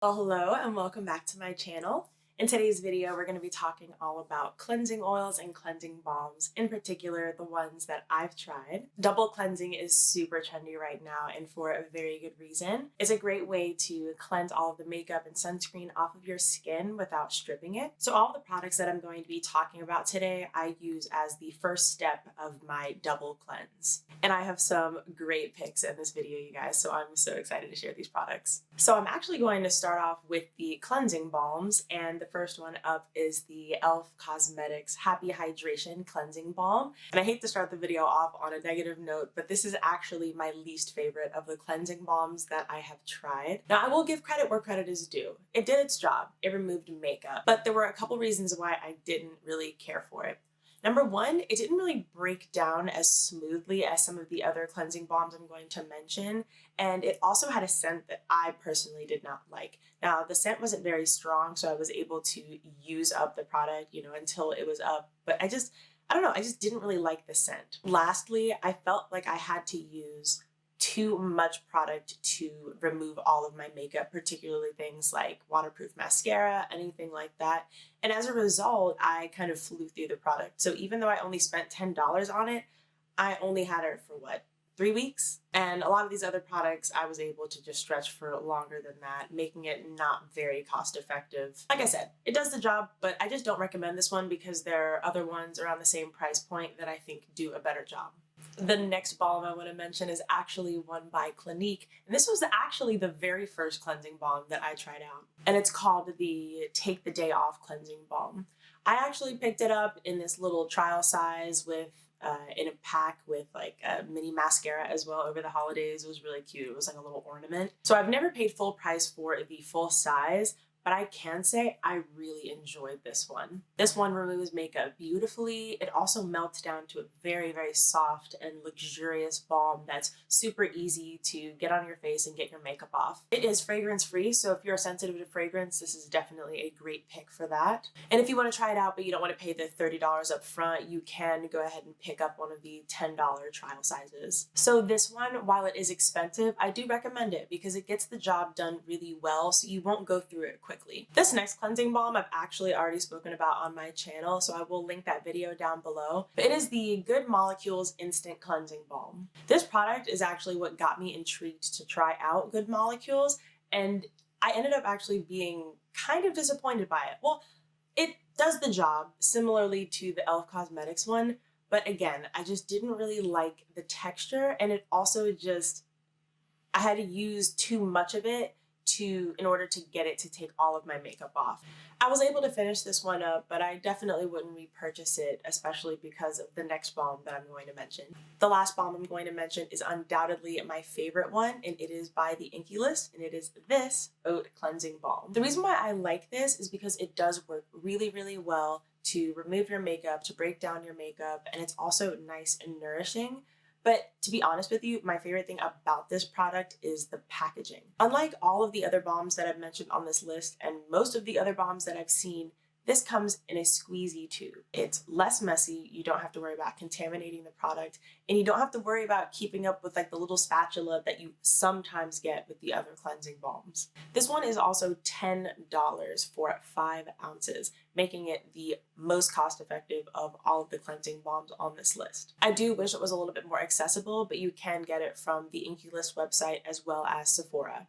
Well, hello and welcome back to my channel. In today's video, we're going to be talking all about cleansing oils and cleansing balms, in particular, the ones that I've tried. Double cleansing is super trendy right now and for a very good reason. It's a great way to cleanse all of the makeup and sunscreen off of your skin without stripping it. So all of the products that I'm going to be talking about today, I use as the first step of my double cleanse. And I have some great picks in this video, you guys, so I'm so excited to share these products. So I'm actually going to start off with the cleansing balms, and the first one up is the e.l.f. Cosmetics Happy Hydration Cleansing Balm. And I hate to start the video off on a negative note, but this is actually my least favorite of the cleansing balms that I have tried. Now, I will give credit where credit is due. It did its job. It removed makeup, but there were a couple reasons why I didn't really care for it. Number one, it didn't really break down as smoothly as some of the other cleansing balms I'm going to mention, and it also had a scent that I personally did not like. Now, the scent wasn't very strong, so I was able to use up the product, until it was up, but I don't know, I just didn't really like the scent. Lastly, I felt like I had to use too much product to remove all of my makeup, particularly things like waterproof mascara, anything like that. And as a result, I kind of flew through the product. So even though I only spent $10 on it, I only had it for 3 weeks? And a lot of these other products, I was able to just stretch for longer than that, making it not very cost effective. Like I said, it does the job, but I just don't recommend this one because there are other ones around the same price point that I think do a better job. The next balm I want to mention is actually one by Clinique, and this was actually the very first cleansing balm that I tried out, and it's called the Take the Day Off Cleansing Balm. I actually picked it up in this little trial size with in a pack with like a mini mascara as well over the holidays. It was really cute. It was like a little ornament. So I've never paid full price for the full size, but I can say I really enjoyed this one. This one removes makeup beautifully. It also melts down to a very, very soft and luxurious balm that's super easy to get on your face and get your makeup off. It is fragrance free, so if you're sensitive to fragrance, this is definitely a great pick for that. And if you want to try it out, but you don't want to pay the $30 up front, you can go ahead and pick up one of the $10 trial sizes. So this one, while it is expensive, I do recommend it because it gets the job done really well, so you won't go through it quickly. This next cleansing balm I've actually already spoken about on my channel, so I will link that video down below. But it is the Good Molecules Instant Cleansing Balm. This product is actually what got me intrigued to try out Good Molecules, and I ended up actually being kind of disappointed by it. Well, it does the job similarly to the e.l.f. Cosmetics one, but again, I just didn't really like the texture, and it also I had to use too much of it in order to get it to take all of my makeup off. I was able to finish this one up, but I definitely wouldn't repurchase it, especially because of the next balm that I'm going to mention. The last balm I'm going to mention is undoubtedly my favorite one, and it is by the Inkey list, and it is this Oat Cleansing Balm. The reason why I like this is because it does work really, really well to remove your makeup, to break down your makeup, and it's also nice and nourishing. But to be honest with you, my favorite thing about this product is the packaging. Unlike all of the other balms that I've mentioned on this list and most of the other balms that I've seen, this comes in a squeezy tube. It's less messy, you don't have to worry about contaminating the product, and you don't have to worry about keeping up with like the little spatula that you sometimes get with the other cleansing balms. This one is also $10 for 5 ounces, making it the most cost-effective of all of the cleansing balms on this list. I do wish it was a little bit more accessible, but you can get it from the Inkey List website as well as Sephora.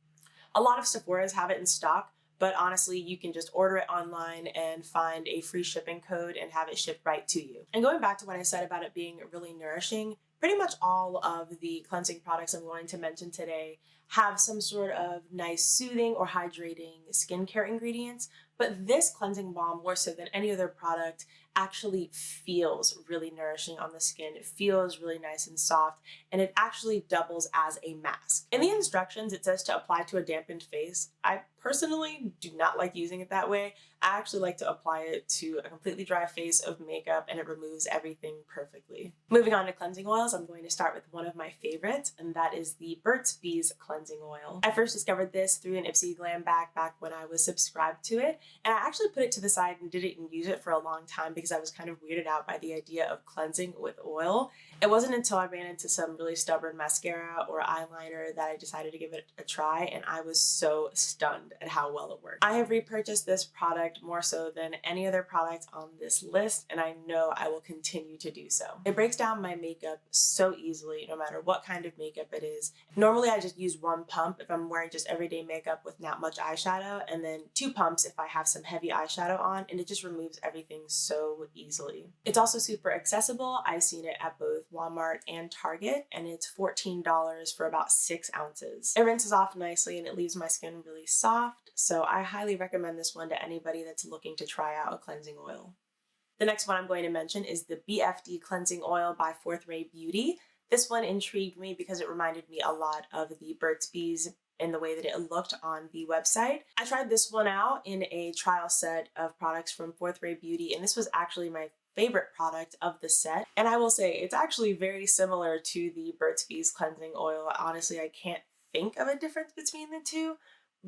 A lot of Sephoras have it in stock, but honestly, you can just order it online and find a free shipping code and have it shipped right to you. And going back to what I said about it being really nourishing, pretty much all of the cleansing products I'm going to mention today have some sort of nice soothing or hydrating skincare ingredients, but this cleansing balm, more so than any other product, actually feels really nourishing on the skin. It feels really nice and soft, and it actually doubles as a mask. In the instructions, it says to apply to a dampened face. I personally do not like using it that way. I actually like to apply it to a completely dry face of makeup, and it removes everything perfectly. Moving on to cleansing oils, I'm going to start with one of my favorites, and that is the Burt's Bees Cleansing Oil. I first discovered this through an Ipsy Glam back when I was subscribed to it, and I actually put it to the side and didn't use it for a long time because I was kind of weirded out by the idea of cleansing with oil. It wasn't until I ran into some really stubborn mascara or eyeliner that I decided to give it a try, and I was so stunned at how well it worked. I have repurchased this product more so than any other product on this list, and I know I will continue to do so. It breaks down my makeup so easily, no matter what kind of makeup it is. Normally I just use one pump if I'm wearing just everyday makeup with not much eyeshadow, and then 2 pumps if I have some heavy eyeshadow on, and it just removes everything so easily. It's also super accessible. I've seen it at both Walmart and Target, and it's $14 for about 6 ounces. It rinses off nicely and it leaves my skin really soft, so I highly recommend this one to anybody that's looking to try out a cleansing oil. The next one I'm going to mention is the BFD Cleansing Oil by Fourth Ray Beauty. This one intrigued me because it reminded me a lot of the Burt's Bees in the way that it looked on the website. I tried this one out in a trial set of products from Fourth Ray Beauty, and this was actually my favorite product of the set. And I will say it's actually very similar to the Burt's Bees cleansing oil. Honestly, I can't think of a difference between the two,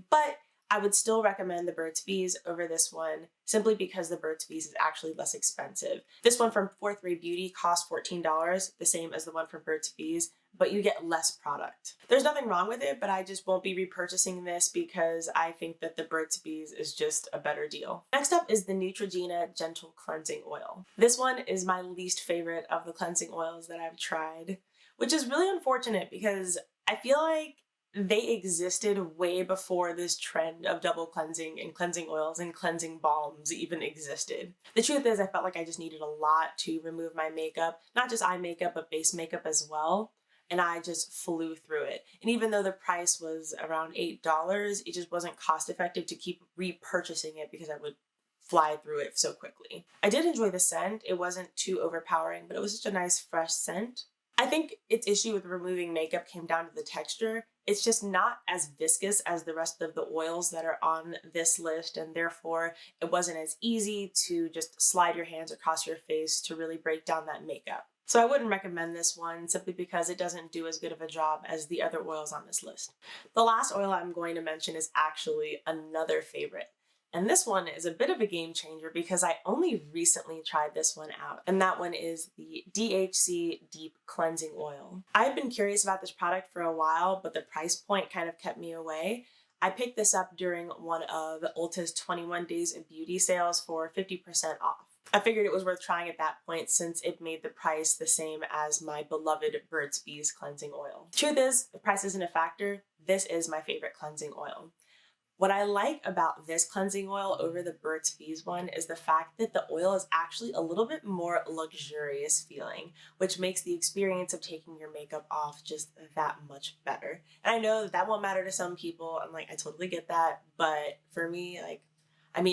but I would still recommend the Burt's Bees over this one simply because the Burt's Bees is actually less expensive. This one from Fourth Ray Beauty costs $14, the same as the one from Burt's Bees, but you get less product. There's nothing wrong with it, but I just won't be repurchasing this because I think that the Burt's Bees is just a better deal. Next up is the Neutrogena Gentle Cleansing Oil. This one is my least favorite of the cleansing oils that I've tried, which is really unfortunate because I feel like they existed way before this trend of double cleansing and cleansing oils and cleansing balms even existed. The truth is I felt like I just needed a lot to remove my makeup, not just eye makeup, but base makeup as well. And I just flew through it. And even though the price was around $8, it just wasn't cost effective to keep repurchasing it because I would fly through it so quickly. I did enjoy the scent. It wasn't too overpowering, but it was such a nice fresh scent. I think its issue with removing makeup came down to the texture. It's just not as viscous as the rest of the oils that are on this list, and therefore it wasn't as easy to just slide your hands across your face to really break down that makeup. So I wouldn't recommend this one simply because it doesn't do as good of a job as the other oils on this list. The last oil I'm going to mention is actually another favorite. And this one is a bit of a game changer because I only recently tried this one out, and that one is the DHC Deep Cleansing Oil. I've been curious about this product for a while, but the price point kind of kept me away. I picked this up during one of Ulta's 21 Days of Beauty sales for 50% off. I figured it was worth trying at that point since it made the price the same as my beloved Burt's Bees cleansing oil. Truth is, the price isn't a factor. This is my favorite cleansing oil. What I like about this cleansing oil over the Burt's Bees one is the fact that the oil is actually a little bit more luxurious feeling, which makes the experience of taking your makeup off just that much better. And I know that won't matter to some people, and I totally get that, but for me,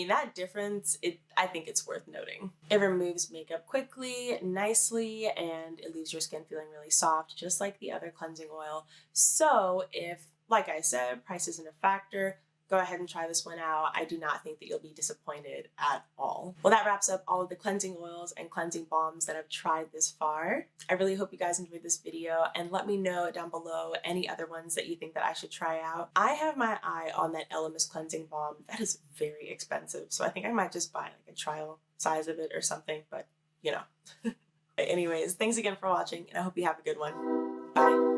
that difference, I think it's worth noting. It removes makeup quickly, nicely, and it leaves your skin feeling really soft, just like the other cleansing oil. So if, like I said, price isn't a factor, go ahead and try this one out. I do not think that you'll be disappointed at all. Well, that wraps up all of the cleansing oils and cleansing balms that I've tried this far. I really hope you guys enjoyed this video, and let me know down below any other ones that you think that I should try out. I have my eye on that Elemis cleansing balm. That is very expensive, so I think I might just buy a trial size of it or something, but you know. Anyways, thanks again for watching, and I hope you have a good one. Bye.